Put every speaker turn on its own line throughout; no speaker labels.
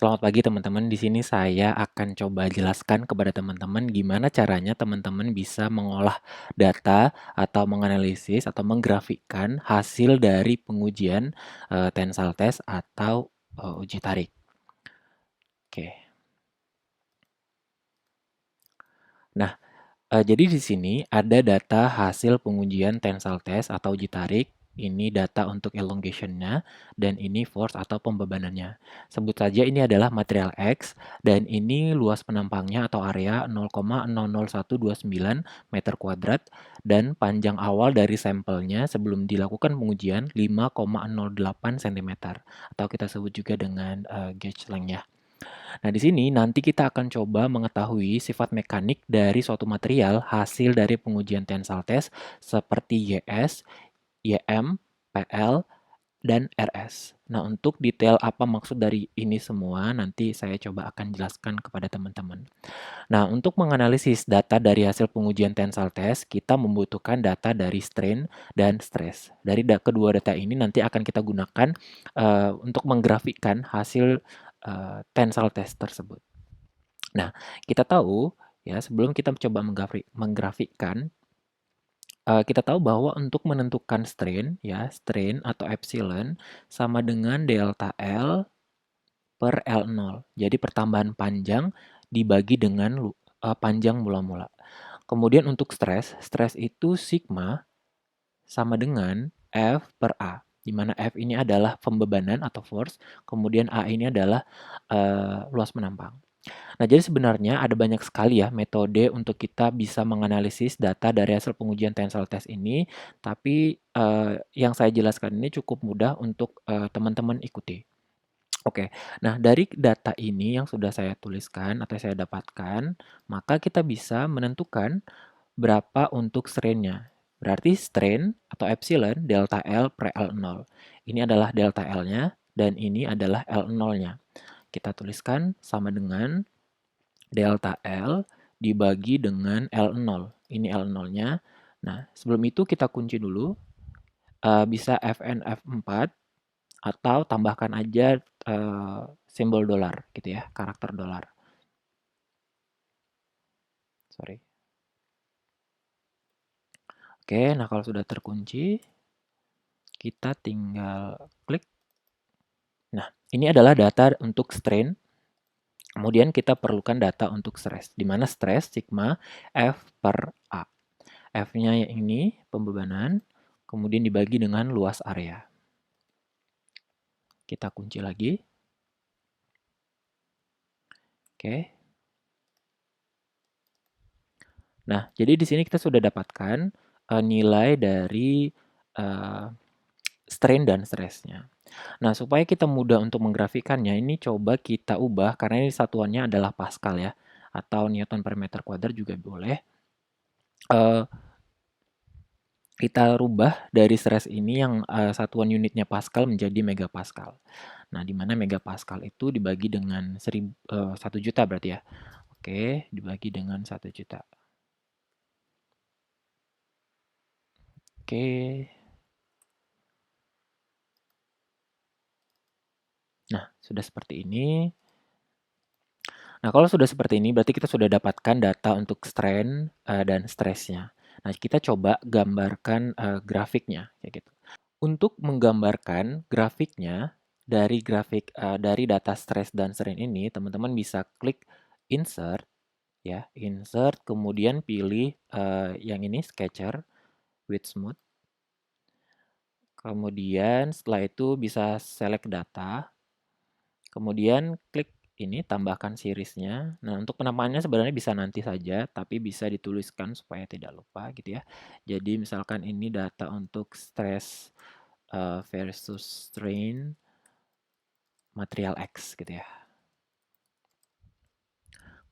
Selamat pagi teman-teman. Di sini saya akan coba jelaskan kepada teman-teman gimana caranya teman-teman bisa mengolah data atau menganalisis atau menggrafikkan hasil dari pengujian tensile test atau uji tarik. Oke. Nah, jadi di sini ada data hasil pengujian tensile test atau uji tarik. Ini data untuk elongation-nya dan ini force atau pembebanannya. Sebut saja ini adalah material X dan ini luas penampangnya atau area 0,00129 meter kuadrat dan panjang awal dari sampelnya sebelum dilakukan pengujian 5,08 cm atau kita sebut juga dengan gauge length ya. Nah, di sini nanti kita akan coba mengetahui sifat mekanik dari suatu material hasil dari pengujian tensile test seperti YS, YM, PL, dan RS. Nah, untuk detail apa maksud dari ini semua nanti saya coba akan jelaskan kepada teman-teman. Nah, untuk menganalisis data dari hasil pengujian tensile test, kita membutuhkan data dari strain dan stress. Dari kedua data ini nanti akan kita gunakan untuk menggrafikkan hasil tensile test tersebut. Nah, kita tahu ya sebelum kita coba menggrafikkan, kita tahu bahwa untuk menentukan strain ya, strain atau epsilon sama dengan delta L per L0. Jadi pertambahan panjang dibagi dengan panjang mula-mula. Kemudian untuk stres, stres itu sigma sama dengan F per A, di mana F ini adalah pembebanan atau force, kemudian A ini adalah luas penampang. Nah, jadi sebenarnya ada banyak sekali ya metode untuk kita bisa menganalisis data dari hasil pengujian tensile test ini, tapi yang saya jelaskan ini cukup mudah untuk teman-teman ikuti. Oke, nah dari data ini yang sudah saya tuliskan atau saya dapatkan, maka kita bisa menentukan berapa untuk strain-nya. Berarti strain atau epsilon delta L per L0. Ini adalah delta L-nya dan ini adalah L0-nya. Kita tuliskan sama dengan delta L dibagi dengan L0. Ini L0-nya. Nah, sebelum itu kita kunci dulu. Bisa Fn F4 atau tambahkan aja simbol dolar gitu ya, karakter dolar. Sorry. Oke, nah kalau sudah terkunci, kita tinggal klik. Nah, ini adalah data untuk strain. Kemudian kita perlukan data untuk stress, di mana stress sigma F per A. F-nya ini pembebanan, kemudian dibagi dengan luas area. Kita kunci lagi. Oke. Nah, jadi di sini kita sudah dapatkan nilai dari uh, strain dan stressnya. Nah, supaya kita mudah untuk menggrafikannya, ini coba kita ubah karena ini satuannya adalah Pascal ya, atau Newton per meter kuadrat juga boleh. Uh, kita rubah dari stress ini yang satuan unitnya Pascal menjadi megapascal. Nah, di mana megapascal itu dibagi dengan 1 juta berarti ya. Oke, dibagi dengan 1 juta. Oke. Nah, sudah seperti ini. Nah, kalau sudah seperti ini, berarti kita sudah dapatkan data untuk strain dan stressnya. Nah, kita coba gambarkan grafiknya, kayak gitu. Untuk menggambarkan grafiknya dari data stress dan strain ini, teman-teman bisa klik insert, ya, insert, kemudian pilih yang ini sketcher with smooth. Kemudian setelah itu bisa select data, kemudian klik ini tambahkan seriesnya. Nah, untuk penampakannya sebenarnya bisa nanti saja, tapi bisa dituliskan supaya tidak lupa gitu ya. Jadi misalkan ini data untuk stress versus strain material X gitu ya.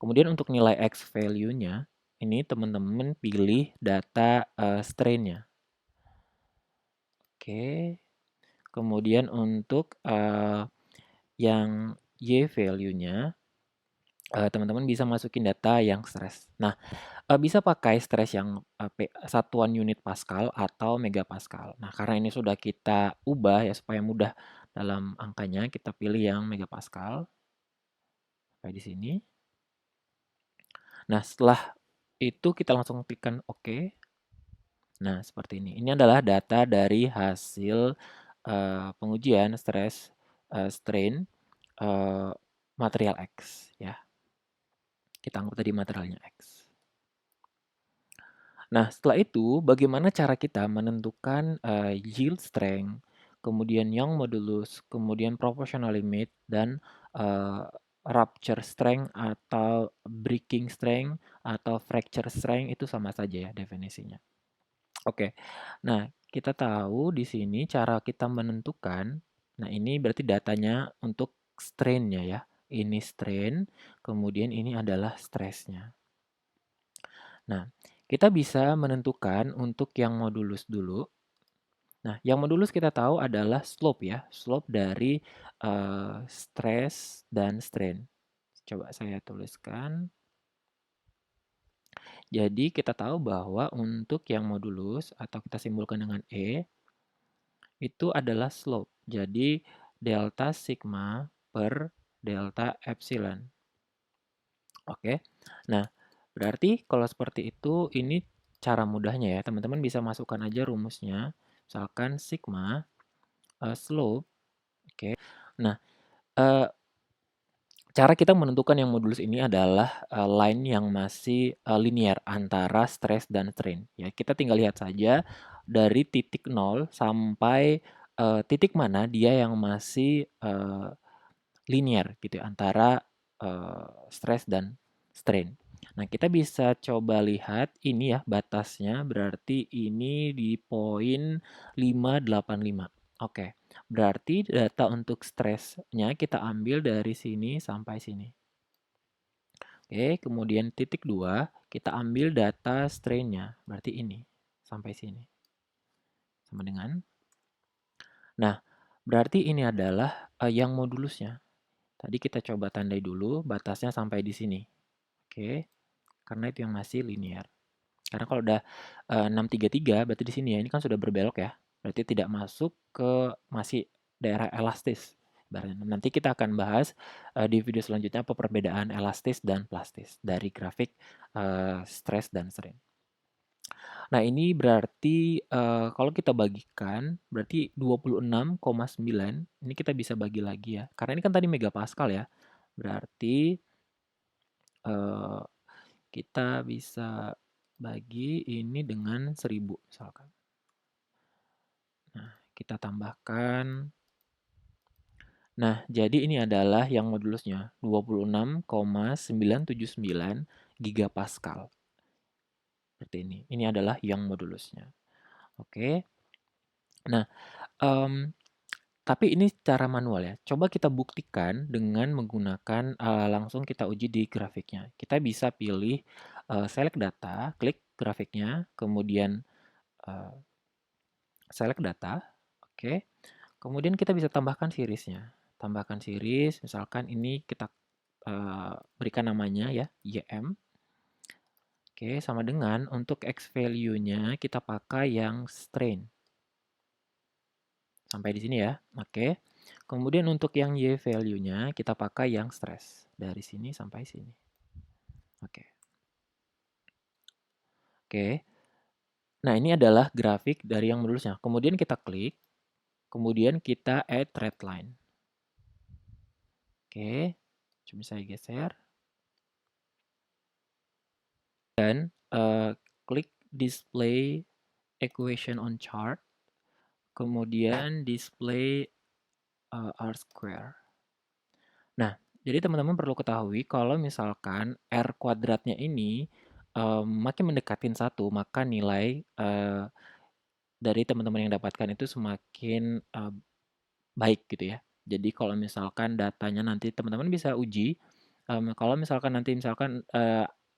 Kemudian untuk nilai X value-nya, ini teman-teman pilih data strain-nya. Oke. Kemudian untuk yang Y value-nya, teman-teman bisa masukin data yang stress. Nah, bisa pakai stress yang satuan unit Pascal atau megapascal. Nah, karena ini sudah kita ubah ya supaya mudah dalam angkanya, kita pilih yang megapascal. Sampai di sini. Nah, setelah itu kita langsung klikkan OK. Nah, seperti ini. Ini adalah data dari hasil pengujian stress strain material X ya. Kita anggap tadi materialnya X. Nah, setelah itu bagaimana cara kita menentukan yield strength, kemudian Young modulus, kemudian proportional limit dan uh, rupture strength atau breaking strength atau fracture strength itu sama saja ya definisinya. Oke. Nah, kita tahu di sini cara kita menentukan. Nah, ini berarti datanya untuk strain-nya ya. Ini strain, kemudian ini adalah stress-nya. Nah, kita bisa menentukan untuk yang modulus dulu. Nah, yang modulus kita tahu adalah slope ya, slope dari stress dan strain. Coba saya tuliskan. Jadi kita tahu bahwa untuk yang modulus atau kita simbolkan dengan E itu adalah slope. Jadi delta sigma per delta epsilon. Oke. Nah, berarti kalau seperti itu ini cara mudahnya ya. Teman-teman bisa masukkan aja rumusnya. Misalkan sigma slope. Oke. Nah, uh, cara kita menentukan yang modulus ini adalah line yang masih linear antara stress dan strain. Ya, kita tinggal lihat saja dari titik 0 sampai titik mana dia yang masih linear gitu ya, antara stress dan strain. Nah, kita bisa coba lihat ini ya batasnya berarti ini di poin 585. Oke. Berarti data untuk stresnya kita ambil dari sini sampai sini. Oke, kemudian titik 2 kita ambil data strainnya, berarti ini sampai sini. Sama dengan. Nah, berarti ini adalah yang modulusnya. Tadi kita coba tandai dulu batasnya sampai di sini. Oke, karena itu yang masih linear. Karena kalau udah 633 berarti di sini ya, ini kan sudah berbelok ya. Berarti tidak masuk ke masih daerah elastis. Nanti kita akan bahas di video selanjutnya apa perbedaan elastis dan plastis dari grafik stress dan strain. Nah, ini berarti kalau kita bagikan berarti 26,9 ini kita bisa bagi lagi ya. Karena ini kan tadi megapascal ya. Berarti kita bisa bagi ini dengan 1000 misalkan. Nah, kita tambahkan. Nah, jadi ini adalah yang modulusnya 26,979 gigapascal. Seperti ini. Ini adalah yang modulusnya. Oke. Nah, tapi ini cara manual ya. Coba kita buktikan dengan menggunakan langsung kita uji di grafiknya. Kita bisa pilih select data, klik grafiknya, kemudian uh, select data, oke. Kemudian kita bisa tambahkan seriesnya. Tambahkan series, misalkan ini kita berikan namanya ya, YM. Oke, sama dengan untuk X value-nya kita pakai yang strain. Sampai di sini ya, oke. Kemudian untuk yang Y value-nya kita pakai yang stress. Dari sini sampai sini. Oke. Oke. Nah, ini adalah grafik dari yang modulusnya. Kemudian kita klik, kemudian kita add red line. Oke, coba saya geser. Dan klik display equation on chart. Kemudian display R square. Nah, jadi teman-teman perlu ketahui kalau misalkan R kuadratnya ini makin mendekatin 1, maka nilai dari teman-teman yang dapatkan itu semakin baik gitu ya. Jadi kalau misalkan datanya nanti teman-teman bisa uji, kalau misalkan nanti misalkan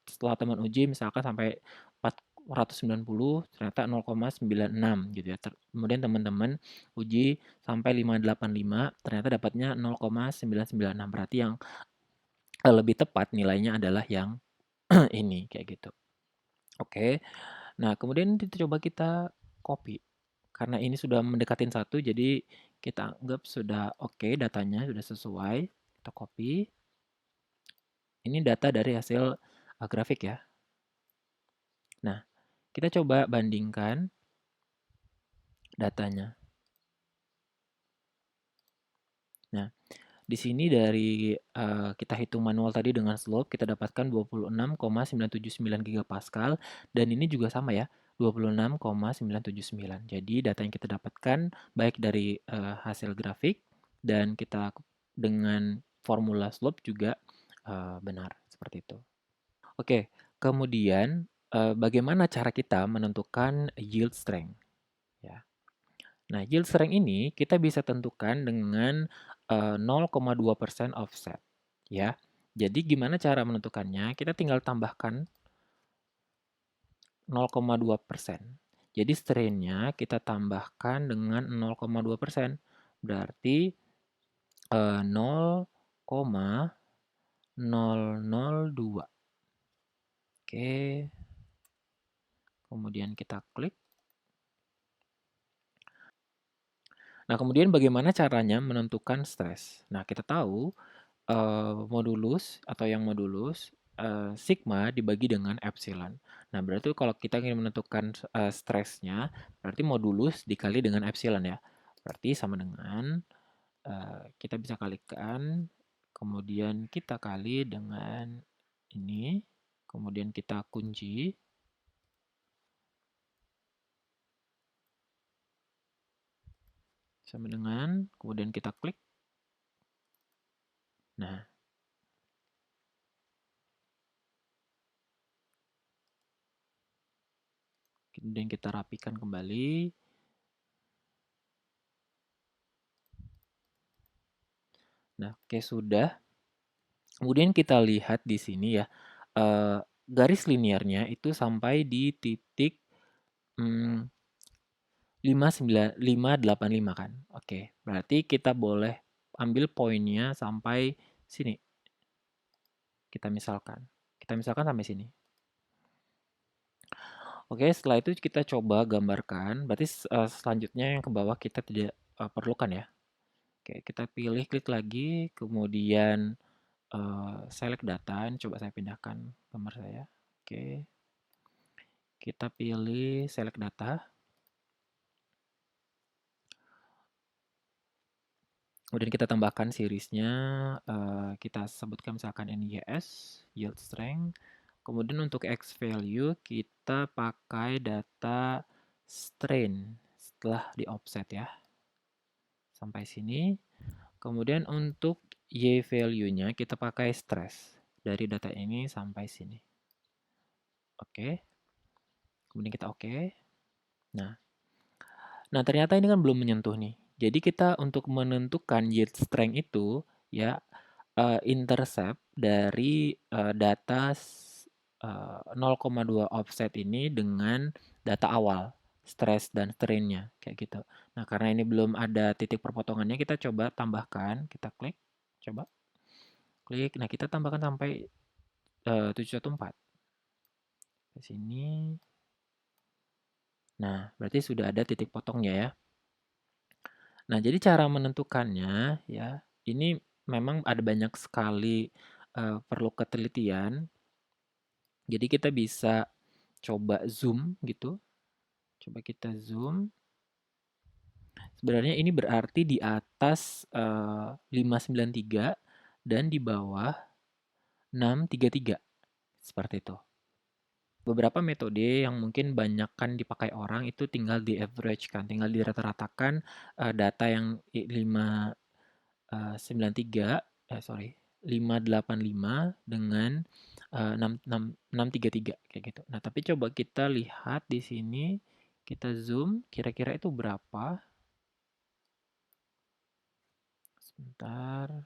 setelah teman uji misalkan sampai 490 ternyata 0,96 gitu ya. Kemudian teman-teman uji sampai 585 ternyata dapatnya 0,996 berarti yang lebih tepat nilainya adalah yang ini kayak gitu. Oke. Nah, kemudian coba kita copy. Karena ini sudah mendekatin 1 jadi kita anggap sudah oke datanya sudah sesuai. Kita copy. Ini data dari hasil grafik ya. Nah, kita coba bandingkan datanya. Nah, di sini dari kita hitung manual tadi dengan slope kita dapatkan 26,979 gigapascal dan ini juga sama ya, 26,979. Jadi data yang kita dapatkan baik dari hasil grafik dan kita dengan formula slope juga benar seperti itu. Oke, kemudian bagaimana cara kita menentukan yield strength ya. Nah, yield strength ini kita bisa tentukan dengan 0,2% offset ya. Jadi gimana cara menentukannya? Kita tinggal tambahkan 0,2%. Jadi strain-nya kita tambahkan dengan 0,2%. Berarti 0,002. Oke, kemudian kita klik. Nah, kemudian bagaimana caranya menentukan stres? Nah, kita tahu modulus atau yang modulus sigma dibagi dengan epsilon. Nah, berarti kalau kita ingin menentukan stresnya, berarti modulus dikali dengan epsilon ya. Berarti sama dengan kita bisa kalikan, kemudian kita kali dengan ini, kemudian kita kunci, sama dengan, kemudian kita klik. Nah, kemudian kita rapikan kembali. Nah, oke sudah. Kemudian kita lihat di sini ya, garis linearnya itu sampai di titik 5,9 5,85 kan. Oke, berarti kita boleh ambil poinnya sampai sini. Kita misalkan sampai sini. Oke, setelah itu kita coba gambarkan. Berarti selanjutnya yang ke bawah kita tidak perlukan ya. Oke, kita pilih klik lagi, kemudian select data. Ini coba saya pindahkan gambar saya. Oke, kita pilih select data. Kemudian kita tambahkan seriesnya, kita sebutkan misalkan NYS, yield strength. Kemudian untuk X value kita pakai data strain setelah di offset ya. Sampai sini. Kemudian untuk Y value-nya kita pakai stress. Dari data ini sampai sini. Oke. Kemudian kita oke. Nah, ternyata ini kan belum menyentuh nih. Jadi kita untuk menentukan yield strength itu ya intercept dari data 0,2 offset ini dengan data awal stress dan strain-nya kayak gitu. Nah, karena ini belum ada titik perpotongannya, kita coba tambahkan, kita klik, coba klik. Nah, kita tambahkan sampai 714 ke sini. Nah, berarti sudah ada titik potongnya ya. Nah, jadi cara menentukannya ya, ini memang ada banyak sekali perlu ketelitian. Jadi kita bisa coba zoom gitu. Coba kita zoom. Sebenarnya ini berarti di atas 593 dan di bawah 633. Seperti itu. Beberapa metode yang mungkin banyak kan dipakai orang itu tinggal di average kan, tinggal dirata-ratakan data yang 593 sorry 585 dengan 633 kayak gitu. Nah, tapi coba kita lihat di sini, kita zoom kira-kira itu berapa? Sebentar.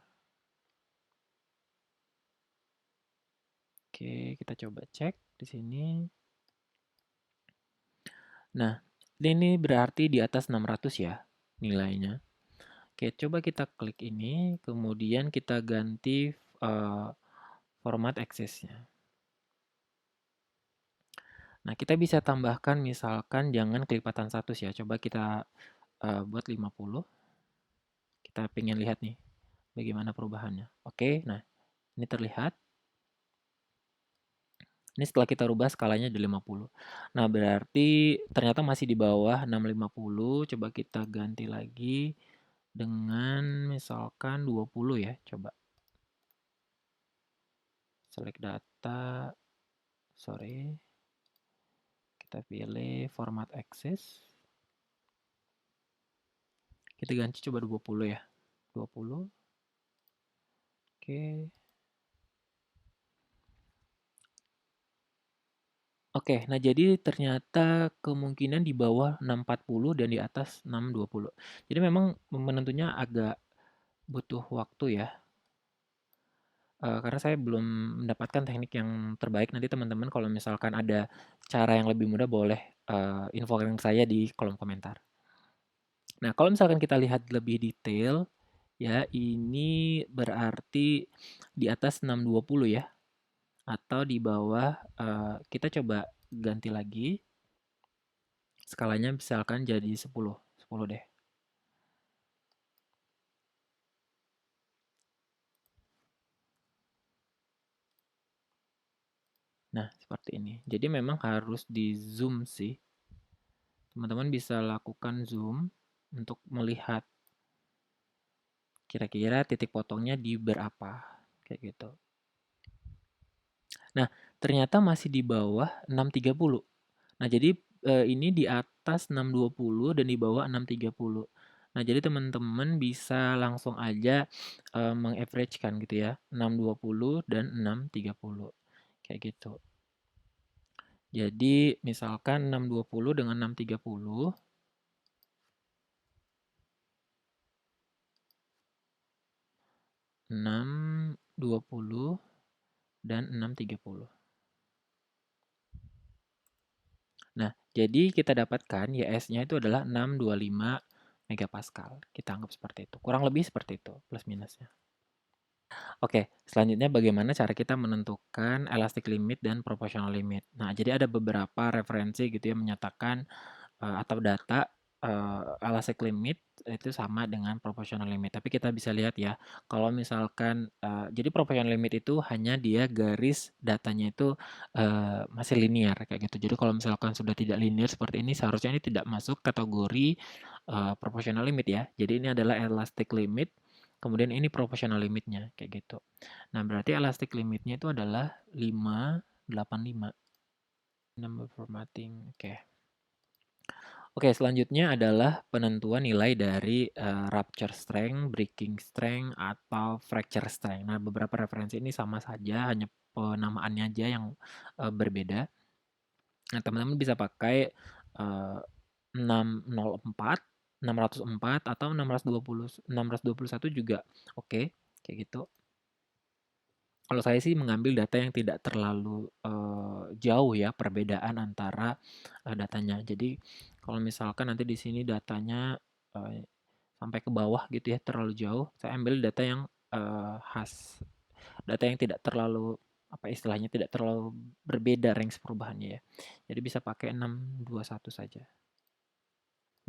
Oke, kita coba cek di sini. Nah, ini berarti di atas 600 ya nilainya. Oke, coba kita klik ini, kemudian kita ganti format access-nya. Nah, kita bisa tambahkan misalkan jangan kelipatan 100 ya. Coba kita buat 50. Kita pengen lihat nih bagaimana perubahannya. Oke, nah ini terlihat. Ini setelah kita rubah skalanya di 50. Nah, berarti ternyata masih di bawah 650. Coba kita ganti lagi dengan misalkan 20 ya. Coba select data, sorry, kita pilih format access. Kita ganti coba 20 ya. 20. Oke. Oke, nah jadi ternyata kemungkinan di bawah 640 dan di atas 620. Jadi memang menentunya agak butuh waktu ya. Karena saya belum mendapatkan teknik yang terbaik. Nanti teman-teman kalau misalkan ada cara yang lebih mudah boleh infokan ke saya di kolom komentar. Nah, kalau misalkan kita lihat lebih detail, ya ini berarti di atas 620 ya, atau di bawah, kita coba ganti lagi, skalanya misalkan jadi 10, 10 deh. Nah, seperti ini. Jadi memang harus di zoom sih. Teman-teman bisa lakukan zoom untuk melihat kira-kira titik potongnya di berapa, kayak gitu. Nah, ternyata masih di bawah 630. Nah, jadi ini di atas 620 dan di bawah 630. Nah, jadi teman-teman bisa langsung aja mengaverage-kan gitu ya, 620 dan 630. Kayak gitu. Jadi, misalkan 620 dengan 630, 620 dan 630. Nah, jadi kita dapatkan YS-nya itu adalah 625 megapascal. Kita anggap seperti itu. Kurang lebih seperti itu, plus minusnya. Oke, selanjutnya bagaimana cara kita menentukan elastic limit dan proportional limit. Nah, jadi ada beberapa referensi gitu ya menyatakan atau data elastic limit itu sama dengan proportional limit. Tapi kita bisa lihat ya, kalau misalkan jadi proportional limit itu hanya dia garis datanya itu masih linear kayak gitu. Jadi kalau misalkan sudah tidak linear seperti ini, seharusnya ini tidak masuk kategori proportional limit ya. Jadi ini adalah elastic limit, kemudian ini proportional limitnya kayak gitu. Nah, berarti elastic limitnya itu adalah 585. Number formatting. Oke. Oke, selanjutnya adalah penentuan nilai dari rupture strength, breaking strength, atau fracture strength. Nah, beberapa referensi ini sama saja, hanya penamaannya aja yang berbeda. Nah, teman-teman bisa pakai 604, 604 atau 620, 621 juga oke, kayak gitu. Kalau saya sih mengambil data yang tidak terlalu jauh ya perbedaan antara datanya. Jadi kalau misalkan nanti di sini datanya sampai ke bawah gitu ya terlalu jauh, saya ambil data yang khas, data yang tidak terlalu apa istilahnya tidak terlalu berbeda range perubahannya ya. Jadi bisa pakai 621 saja.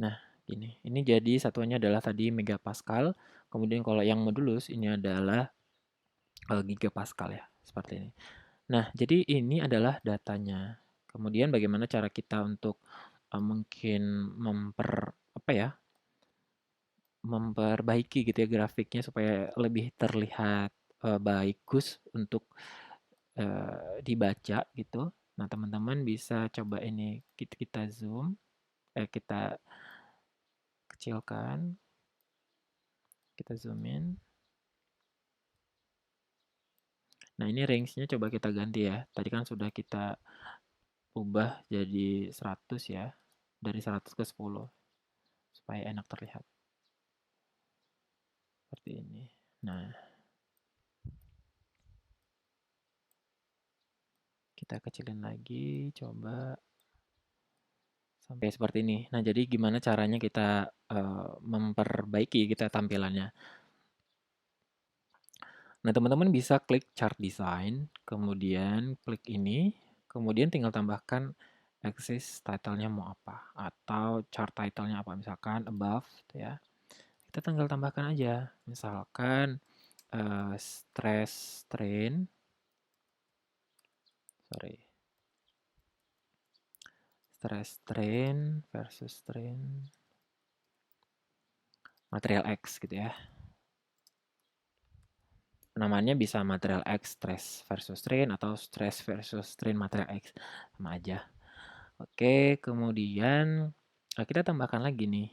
Nah, ini jadi satuannya adalah tadi megapascal. Kemudian kalau yang modulus ini adalah gigapascal ya, seperti ini. Nah, jadi ini adalah datanya. Kemudian bagaimana cara kita untuk mungkin apa ya, memperbaiki gitu ya grafiknya supaya lebih terlihat bagus untuk dibaca gitu. Nah, teman-teman bisa coba ini kita zoom, kita kecilkan, kita zoom in. Nah, ini range-nya coba kita ganti ya. Tadi kan sudah kita ubah jadi 100 ya. Dari 100 ke 10 supaya enak terlihat. Seperti ini. Nah, kita kecilin lagi, coba sampai seperti ini. Nah, jadi gimana caranya kita memperbaiki kita tampilannya. Nah, teman-teman bisa klik chart design, kemudian klik ini, kemudian tinggal tambahkan axis title-nya mau apa, atau chart title-nya apa, misalkan above, ya. Kita tinggal tambahkan aja, misalkan stress strain, sorry. stress strain versus strain material X gitu ya. Namanya bisa material X stress versus strain atau stress versus strain material X, sama aja. Oke, kemudian kita tambahkan lagi nih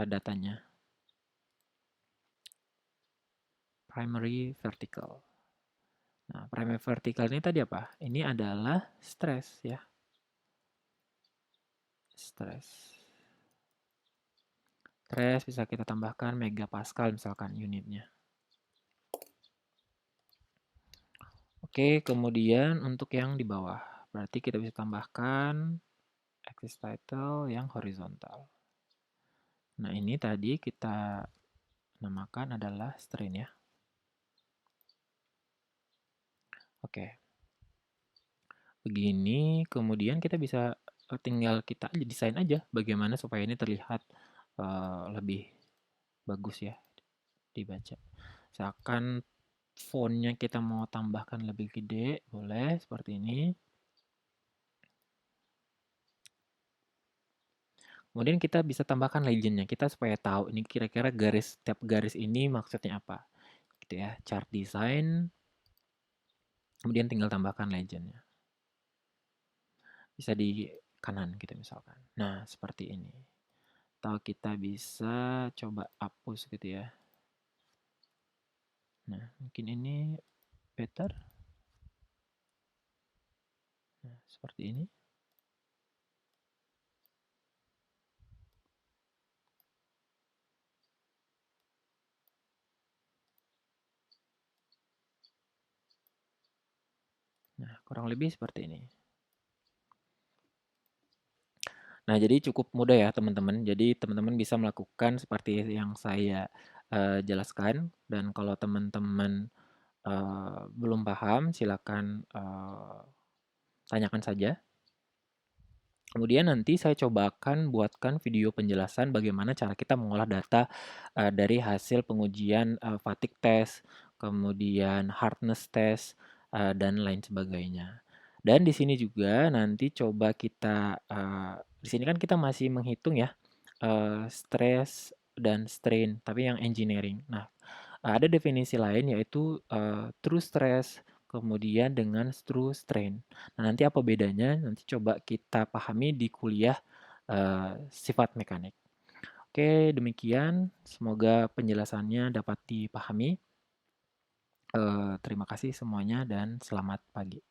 datanya. Primary vertical. Nah, primary vertical ini tadi apa? Ini adalah stress ya. Stress. Stress bisa kita tambahkan megapascal misalkan unitnya. Oke, kemudian untuk yang di bawah, berarti kita bisa tambahkan axis title yang horizontal. Nah, ini tadi kita namakan adalah strain ya. Oke. Begini, kemudian kita bisa tinggal kita aja desain aja bagaimana supaya ini terlihat lebih bagus ya dibaca. Misalkan fontnya kita mau tambahkan lebih gede, boleh seperti ini. Kemudian kita bisa tambahkan legendnya kita supaya tahu ini kira-kira tiap garis ini maksudnya apa. Gitu ya, chart design, kemudian tinggal tambahkan legendnya. Bisa di kanan gitu misalkan. Nah, seperti ini. Atau kita bisa coba hapus gitu ya. Nah, mungkin ini better. Nah, seperti ini. Nah, kurang lebih seperti ini. Nah, jadi cukup mudah ya teman-teman. Jadi teman-teman bisa melakukan seperti yang saya jelaskan. Dan kalau teman-teman belum paham, silakan tanyakan saja. Kemudian nanti saya coba akan buatkan video penjelasan bagaimana cara kita mengolah data dari hasil pengujian fatigue test, kemudian hardness test, dan lain sebagainya. Dan di sini juga nanti coba kita, di sini kan kita masih menghitung ya, stress dan strain, tapi yang engineering. Nah, ada definisi lain yaitu true stress kemudian dengan true strain. Nah, nanti apa bedanya? Nanti coba kita pahami di kuliah sifat mekanik. Oke, demikian. Semoga penjelasannya dapat dipahami. Terima kasih semuanya dan selamat pagi.